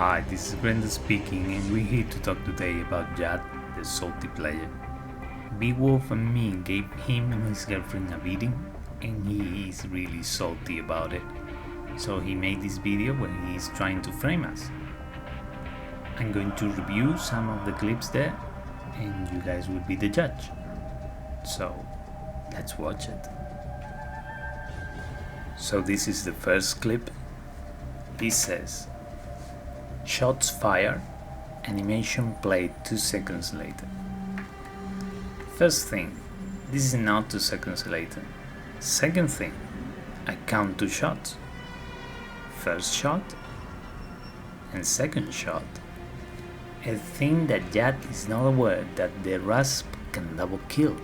Hi, this is Grendel speaking, and we're here to talk today about JAD, the salty player. BWolf and me gave him and his girlfriend a beating, and he is really salty about it. So he made this video where he is trying to frame us. I'm going to review some of the clips there, and you guys will be the judge. So let's watch it. So this is the first clip. He says, "Shots fired, animation played 2 seconds later." First thing, this is not 2 seconds later. Second thing, I count 2 shots. First shot and second shot. I think that JAD is not aware that the rasp can double kill.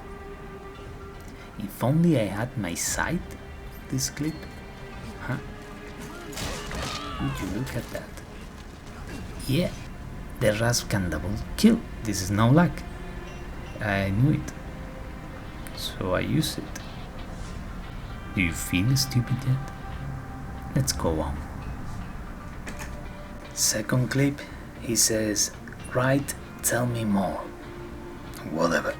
If only I had my sight of this clip. Huh? Would you look at that? Yeah, the rasp can double kill. This is no luck. I knew it. So I use it. Do you feel stupid yet? Let's go on. Second clip, he says, "Right, tell me more." Whatever.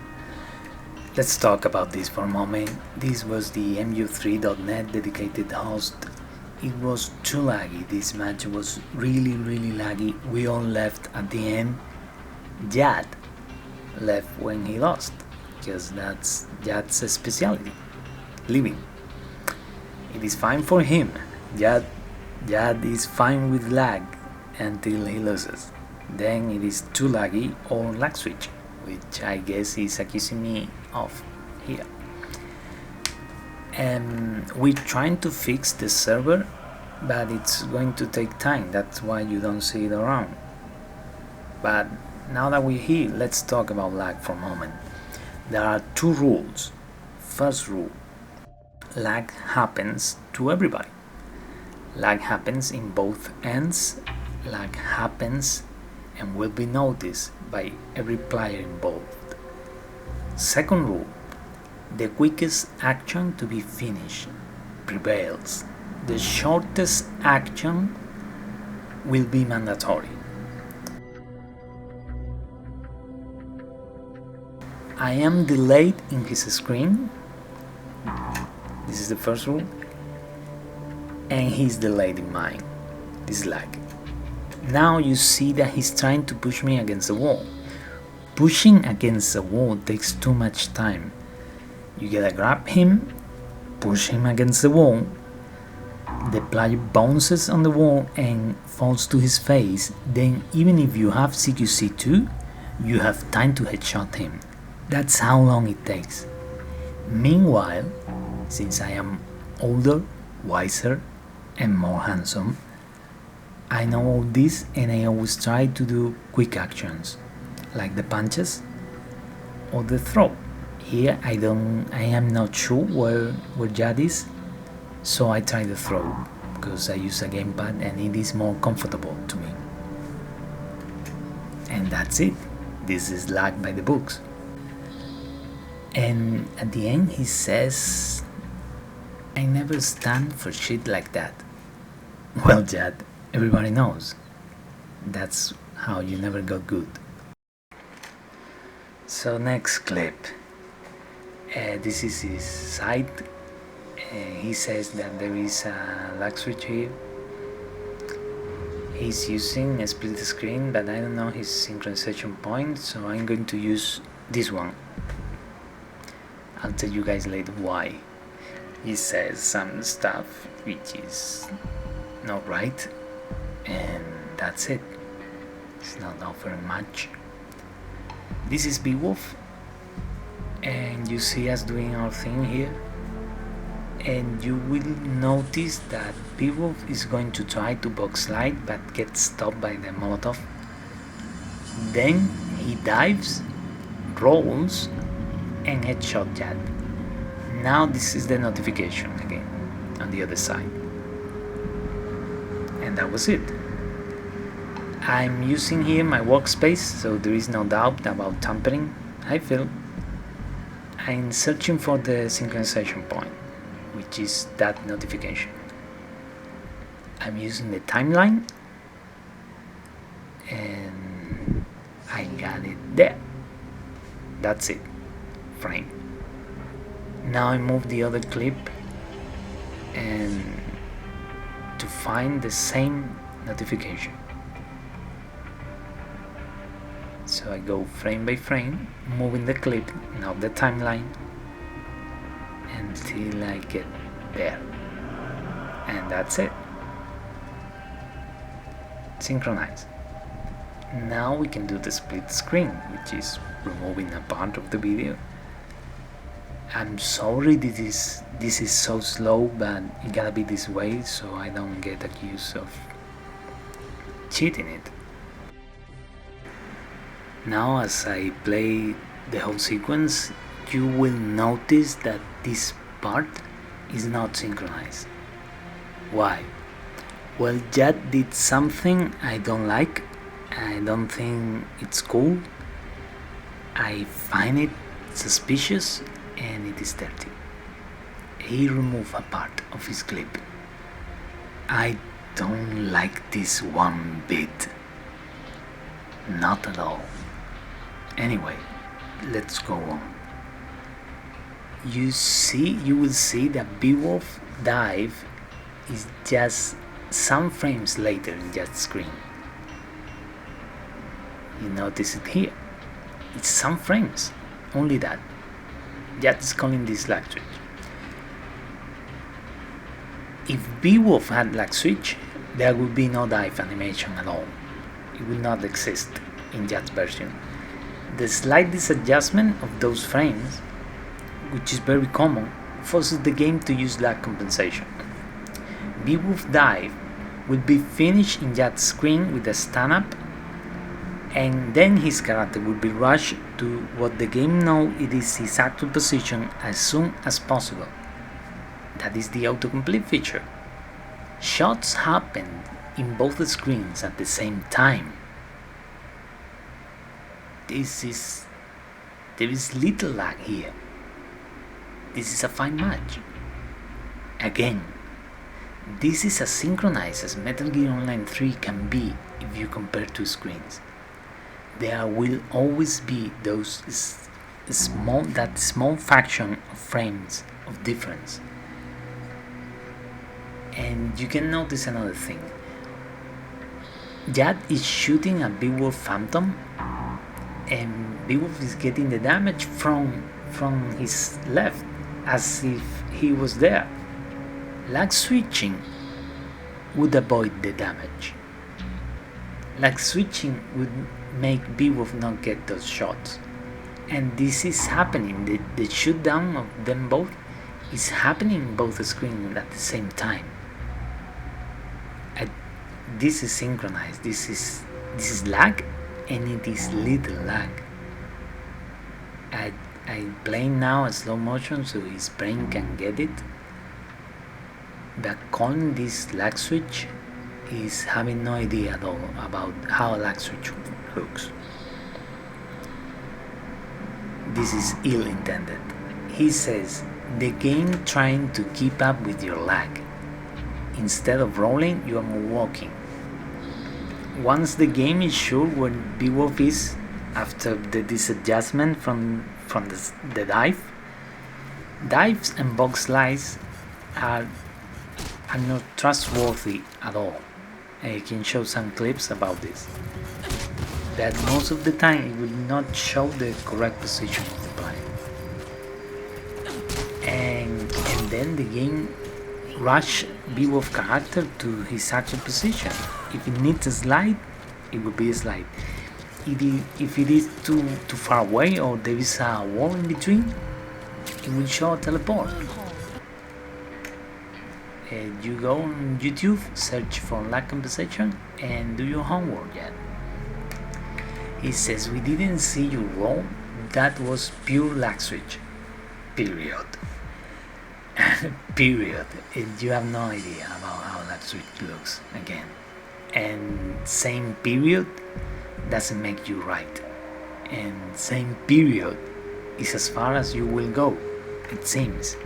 Let's talk about this for a moment. This was the MGO3.net dedicated host. It was too laggy. This match was really laggy. We all left at the end. JAD left when he lost, because that's JAD's specialty, leaving. It is fine for him. JAD is fine with lag until he loses. Then it is too laggy or lag switch, which I guess he's accusing me of here. We're trying to fix the server, but it's going to take time. That's why you don't see it around. But now that we're here, let's talk about lag for a moment. There are 2 rules. First rule, lag happens to everybody. Lag happens in both ends. Lag happens and will be noticed by every player involved. Second rule, the quickest action to be finished prevails. The shortest action will be mandatory. I am delayed in his screen. This is the first rule. And he's delayed in mine. This is lag. Now you see that he's trying to push me against the wall. Pushing against the wall takes too much time. You gotta grab him, push him against the wall. The player bounces on the wall and falls to his face. Then even if you have CQC2, you have time to headshot him. That's how long it takes. Meanwhile, since I am older, wiser, and more handsome, I know all this, and I always try to do quick actions, like the punches or the throw. Here I am not sure where JAD is, so I try the throw, because I use a gamepad and it is more comfortable to me. And that's it. This is lag by the books. And at the end he says, "I never stand for shit like that." Well, JAD, everybody knows. That's how you never got good. So next clip. This is his side. He says that there is a lag switch here. He's using a split screen, but I don't know his synchronization point, so I'm going to use this one. I'll tell you guys later why. He says some stuff which is not right, and that's it. It's not offering much. This is BWolf, and you see us doing our thing here, and you will notice that BWolf is going to try to box slide but gets stopped by the Molotov. Then he dives, rolls, and headshot JAD. Now this is the notification again on the other side, and that was it. I'm using here my workspace, so there is no doubt about tampering. I feel I'm searching for the synchronization point, which is that notification. I'm using the timeline and I got it there. That's it, frame. Now I move the other clip and to find the same notification. So I go frame by frame, moving the clip, now the timeline, until I get there. And that's it. Synchronize. Now we can do the split screen, which is removing a part of the video. I'm sorry this is so slow, but it gotta be this way so I don't get accused of cheating it. Now as I play the whole sequence, you will notice that this part is not synchronized. Why? Well, JAD did something I don't like. I don't think it's cool. I find it suspicious and it is dirty. He removed a part of his clip. I don't like this one bit. Not at all. Anyway, let's go on. You will see that BWolf dive is just some frames later in that screen. You notice it here. It's some frames, only that. JAD is calling this lag switch. If BWolf had lag switch, there would be no dive animation at all. It will not exist in JAD's version. The slight disadjustment of those frames, which is very common, forces the game to use lag compensation. BWolf dive will be finished in JAD's screen with a stand-up, and then his character will be rushed to what the game knows it is his actual position as soon as possible. That is the autocomplete feature. Shots happen in both screens at the same time. There is little lag here. This is a fine match. Again, this is as synchronized as Metal Gear Online 3 can be if you compare two screens. There will always be that small fraction of frames of difference. And you can notice another thing. JAD is shooting a BWolf Phantom, and BWolf is getting the damage from his left, as if he was there. Lag switching would avoid the damage. Lag switching would make BWolf not get those shots. And this is happening. The shoot down of them both is happening in both screens at the same time. This is synchronized. This is lag, and it is little lag. I'm playing now at slow motion so his brain can get it. But calling this lag switch is having no idea at all about how a lag switch looks. This is ill-intended. He says, the game trying to keep up with your lag. Instead of rolling, you are walking. Once the game is sure where BWolf is after the disadjustment from the dive, dives and box slides are not trustworthy at all. I can show some clips about this. That most of the time it will not show the correct position of the player. And then the game rush BWolf character to his actual position. If it needs a slide, it will be a slide. If it is too far away or there is a wall in between, it will show a teleport. You go on YouTube, search for lag compensation, and do your homework yet. He says, we didn't see you roll, that was pure lag switch. Period. Period. You have no idea about how lag switch looks again. And same period doesn't make you right. And same period is as far as you will go, it seems.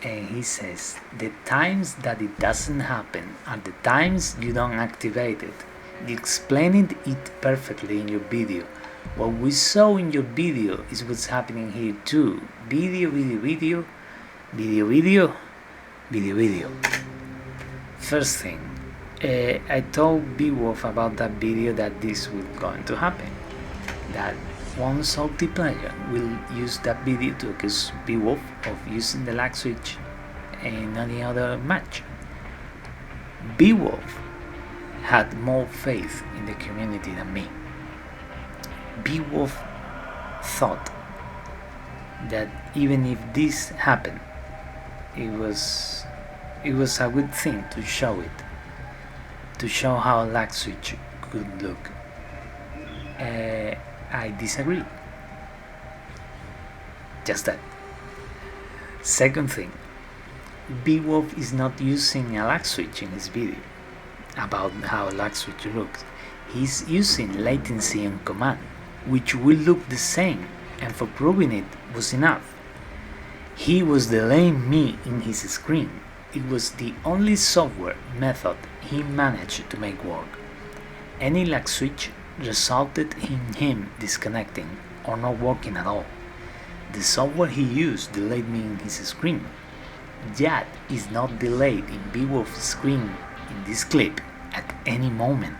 And he says, the times that it doesn't happen are the times you don't activate it. You explained it perfectly in your video. What we saw in your video is what's happening here too. Video. First thing, I told BWolf about that video that this will going to happen. That one salty player will use that video to accuse BWolf of using the lag switch in any other match. BWolf had more faith in the community than me. BWolf thought that even if this happened, it was a good thing to show it, to show how a lag switch could look. I disagree. Just that. Second thing, BWolf is not using a lag switch in his video about how a lag switch looks. He's using latency and command, which will look the same, and for proving it was enough. He was delaying me in his screen. It was the only software method he managed to make work. Any lag switch resulted in him disconnecting or not working at all. The software he used delayed me in his screen. JAD is not delayed in BWolf's screen in this clip at any moment.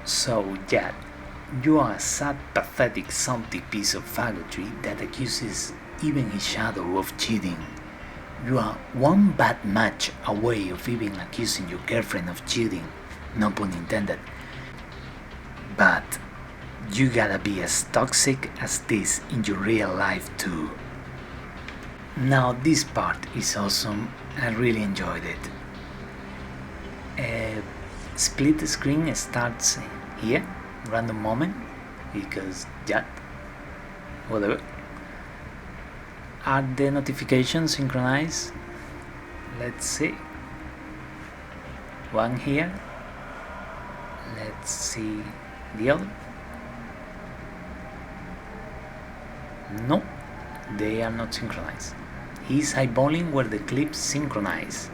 So JAD, you are a sad, pathetic, salty piece of faggotry that accuses even his shadow of cheating. You are one bad match away of even accusing your girlfriend of cheating, no pun intended. But you gotta be as toxic as this in your real life too. Now this part is awesome, I really enjoyed it. Split screen starts here, random moment, because JAD, whatever. Are the notifications synchronized? Let's see. One here. Let's see the other. No, they are not synchronized. He's eyeballing where the clips synchronize.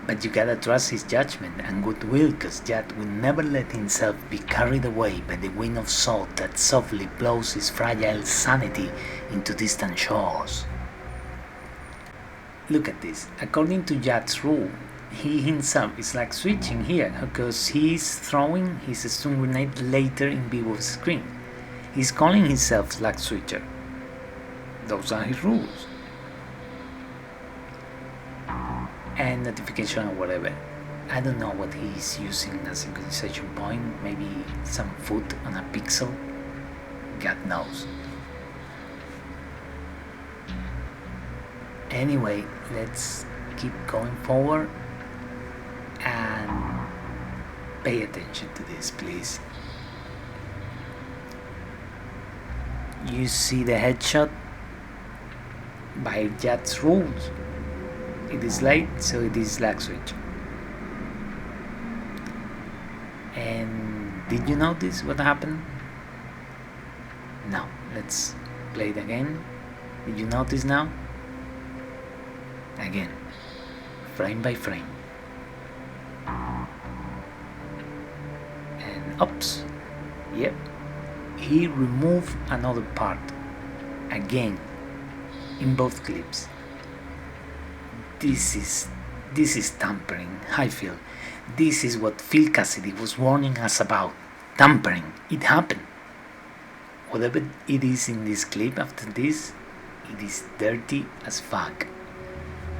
But you gotta trust his judgment and goodwill, cause JAD will never let himself be carried away by the wind of salt that softly blows his fragile sanity into distant shores. Look at this. According to JAD's rule, he himself is like switching here, because he is throwing his stun grenade later in BWolf's screen. He's calling himself lag switcher. Those are his rules. And notification or whatever. I don't know what he's using as a synchronization point, maybe some foot on a pixel, God knows. Anyway, let's keep going forward and pay attention to this, please. You see the headshot by JAD's rules. It is late, so it is lag switch. And did you notice what happened? No, let's play it again. Did you notice now? Again, frame by frame. And oops, yep, he removed another part again in both clips. This is tampering, I feel. This is what Phil Cassidy was warning us about. Tampering. It happened. Whatever it is in this clip after this, it is dirty as fuck.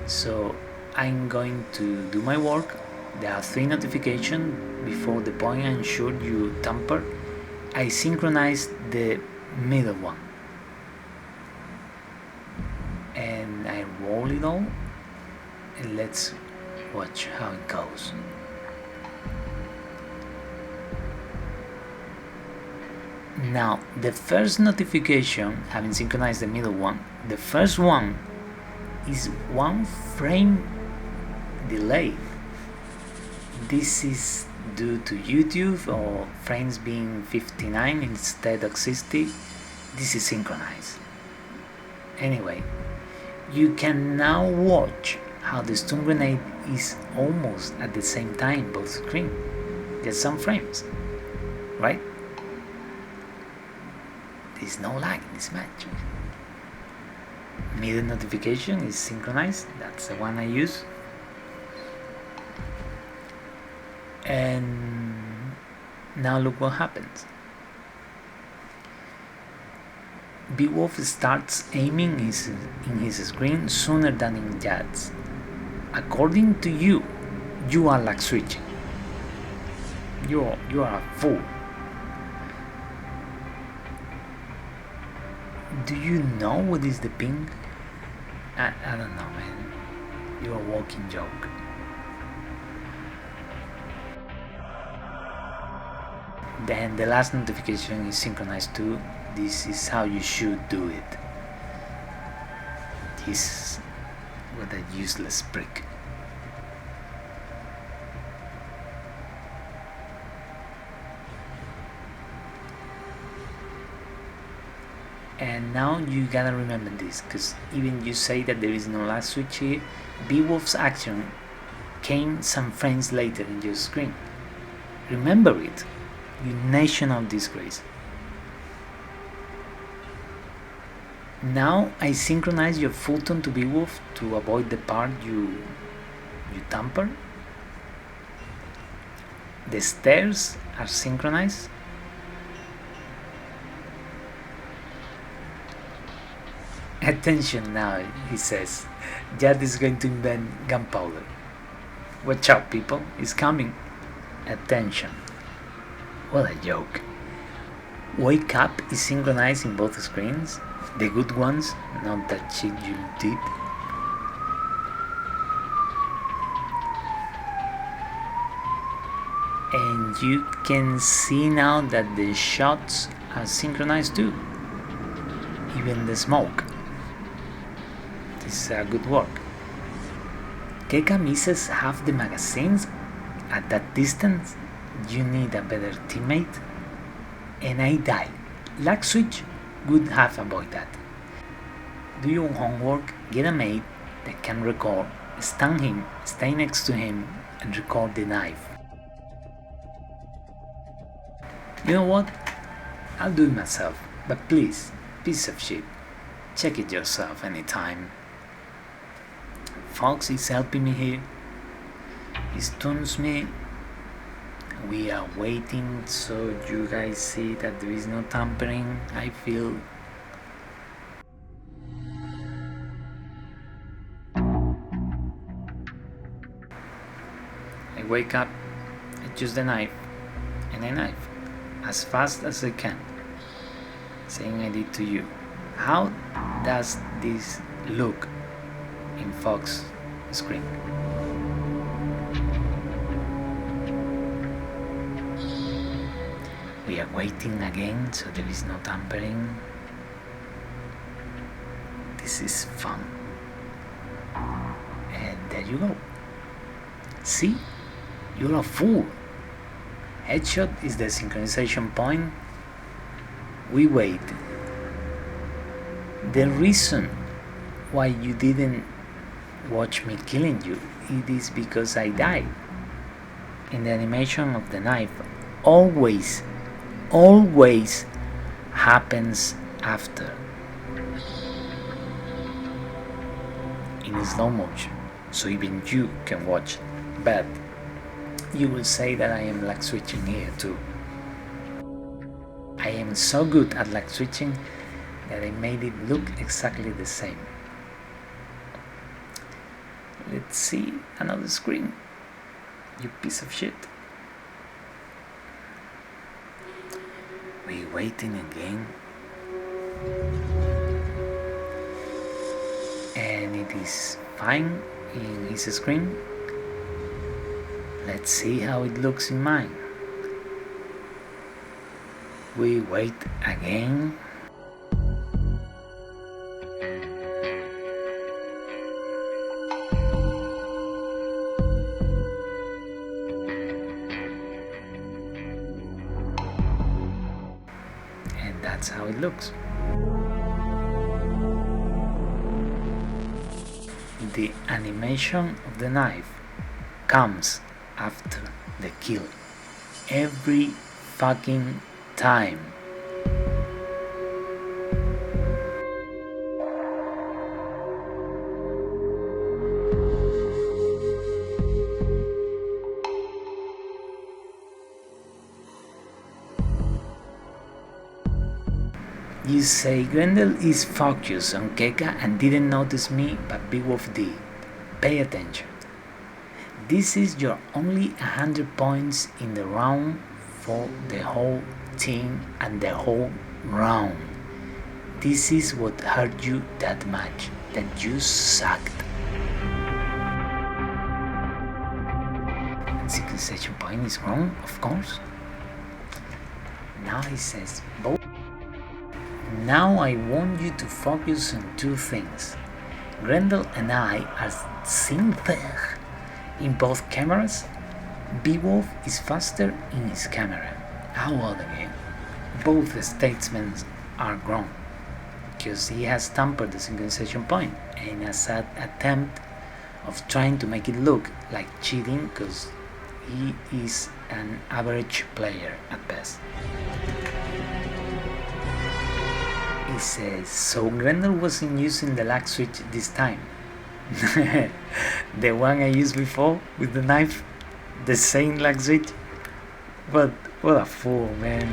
So I'm going to do my work. There are 3 notifications before the point I showed you tampered. I synchronized the middle one. And I roll it all. And let's watch how it goes. Now, the first notification, having synchronized the middle one, the first one is 1 frame delay. This is due to YouTube or frames being 59 instead of 60. This is synchronized. Anyway, you can now watch how the stun grenade is almost at the same time both screens. just some frames, right? There's no lag in this match. Middle notification is synchronized, that's the one I use. And now look what happens. BWolf starts aiming in his screen sooner than in JAD's. According to you, you are lag switching. You are a fool. Do you know what is the ping? I don't know, man. You're a walking joke. Then the last notification is synchronized too. This is how you should do it. This, what a useless prick. And now you gotta remember this, because even you say that there is no lag switch here, BWolf's action came some frames later in your screen. Remember it, you national disgrace. Now I synchronize your full tone to BWolf to avoid the part you tamper. The stairs are synchronized. Attention now, he says. JAD is going to invent gunpowder. Watch out, people, it's coming. Attention. What a joke. Wake up is synchronized in both screens. The good ones, not that shit you did. And you can see now that the shots are synchronized too. Even the smoke. This is good work. Keka misses half the magazines at that distance. You need a better teammate. And I die. Lag switch would have avoided that. Do your homework, get a mate that can record, stun him, stay next to him, and record the knife. You know what? I'll do it myself, but please, piece of shit, check it yourself anytime. Fox is helping me here. He stuns me. We are waiting so you guys see that there is no tampering, I feel. I wake up, I choose the knife, and I knife as fast as I can, saying I did to you. How does this look in Fox screen? We are waiting again, so there is no tampering. This is fun. And there you go. See? You're a fool. Headshot is the synchronization point. We wait. The reason why you didn't watch me killing you, it is because I died. In the animation of the knife, always happens after, in slow motion, so even you can watch. But you will say that I am lag switching here too. I am so good at lag switching that I made it look exactly the same. Let's see another screen, you piece of shit. We're waiting again, and it is fine in his screen. Let's see how it looks in mine. We wait again. And that's how it looks. The animation of the knife comes after the kill. every fucking time. You say Grendel is focused on Keka and didn't notice me, but BWolf did. Pay attention. This is your only 100 points in the round for the whole team and the whole round. This is what hurt you that much, that you sucked. And synchronization point is wrong, of course. Now he says both. Now I want you to focus on two things. Grendel and I are synth in both cameras. BWolf is faster in his camera. How old again? Both statesmen are wrong, because he has tampered the synchronization point and has an attempt of trying to make it look like cheating, because he is an average player at best. He says, so Grendel wasn't using the lag switch this time. The one I used before with the knife, the same lag switch. But what a fool, man.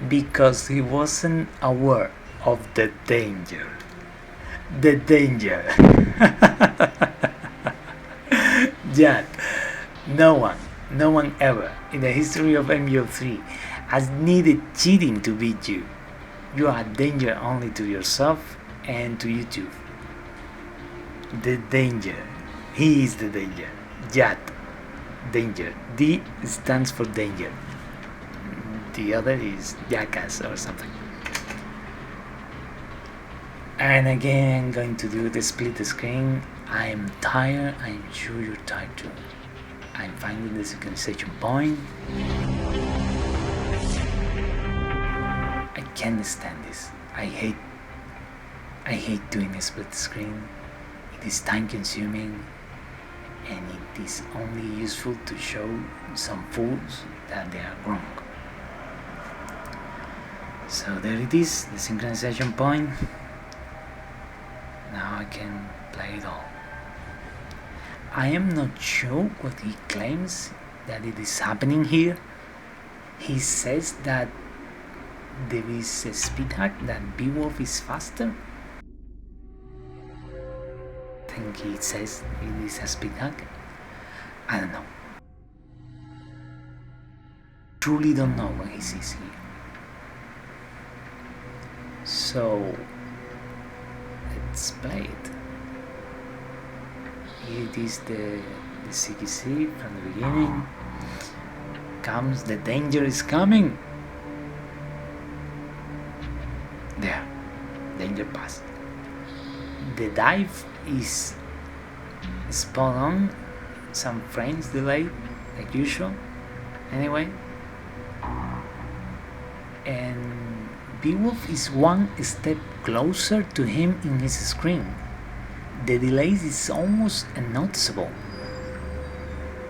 Because he wasn't aware of the danger. The danger. JAD, no one ever in the history of MGO3 has needed cheating to beat you. You are a danger only to yourself and to YouTube. The danger. He is the danger. JAD. Danger. D stands for danger. The other is jackass or something. And again, I'm going to do the split screen. I'm tired. I'm sure you're tired too. I'm finding the synchronization point. I can't stand this. I hate doing a split screen. It is time consuming and it is only useful to show some fools that they are wrong. So there it is, the synchronization point. Now I can play it all. I am not sure what he claims that it is happening here. He says that there is a speed hack, that BWolf is faster. I think he says it is a speed hack. I don't know. Truly don't know what he sees here. So let's play it. Here it is the CQC from the beginning. Comes, the danger is coming. There, danger pass. The dive is spot on, some frames delayed, like usual. Anyway, and BWolf is one step closer to him in his screen. The delay is almost unnoticeable.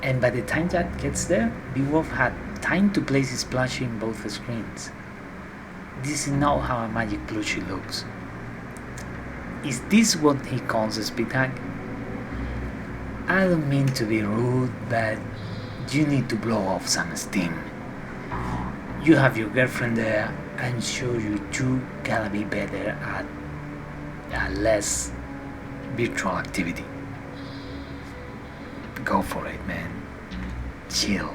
And by the time JAD gets there, BWolf had time to place his plushie in both screens. This is not how a magic plushie looks. Is this what he calls a speed hack? I don't mean to be rude, but you need to blow off some steam. You have your girlfriend there. I'm sure you two gotta be better at less virtual activity. Go for it, man. Chill.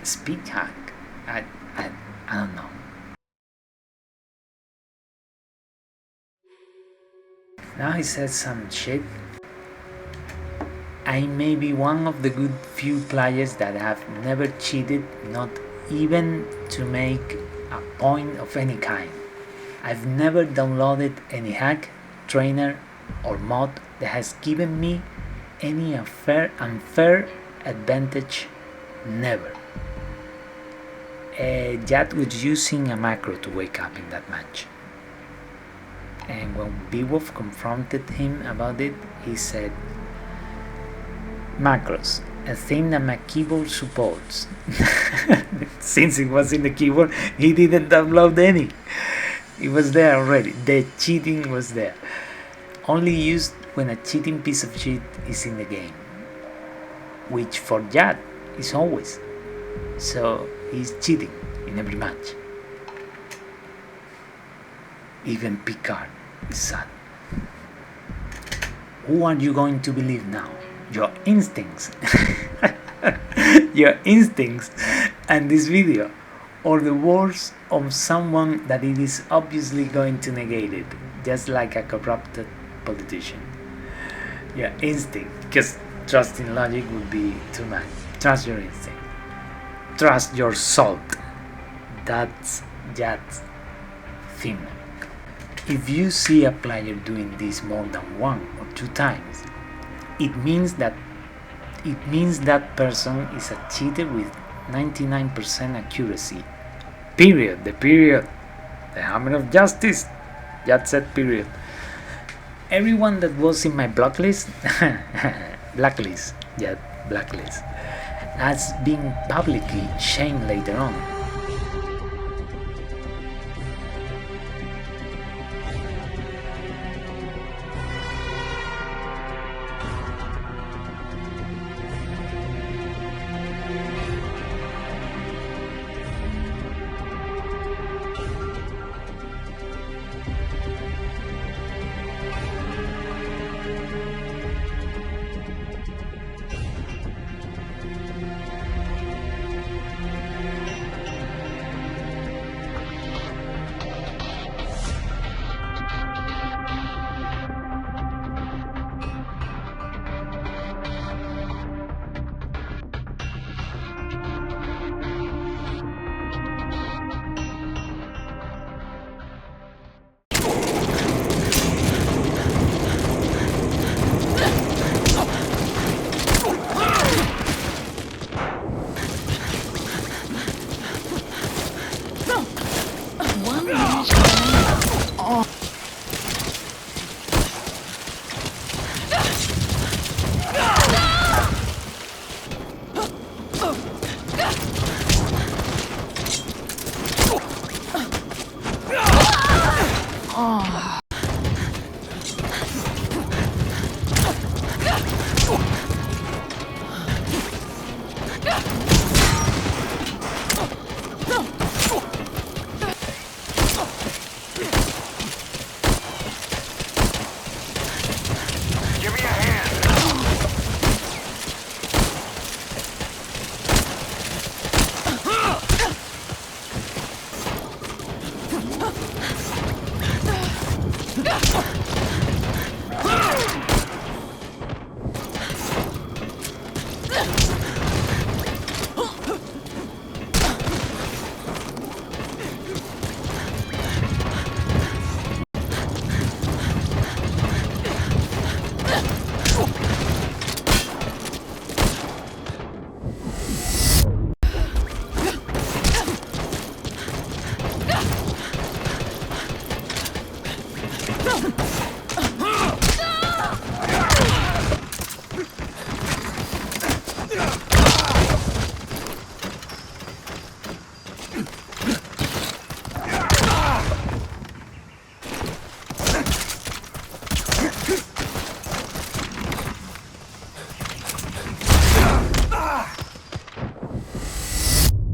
Speed hack. I don't know. Now he says some shit. I may be one of the good few players that have never cheated, not even to make a point of any kind. I've never downloaded any hack, trainer or mod that has given me any unfair advantage. Never. JAD was using a macro to wake up in that match. And when BWolf confronted him about it, he said, Macros, a thing that my keyboard supports. Since it was in the keyboard, he didn't download any. It was there already. The cheating was there. Only used when a cheating piece of shit is in the game, which for JAD is always. So he's cheating in every match. Even Picard is sad. Who are you going to believe now? Your instincts. Your instincts and this video, or the words of someone that it is obviously going to negate it, just like a corrupted politician. Your instinct, because trusting logic would be too much. Trust your instinct. Trust your salt. That's JAD's theme. If you see a player doing this more than 1 or 2 times, it means that person is a cheater with 99% accuracy. Period. The hammer of justice. JAD said period. Everyone that was in my blacklist has been publicly shamed later on.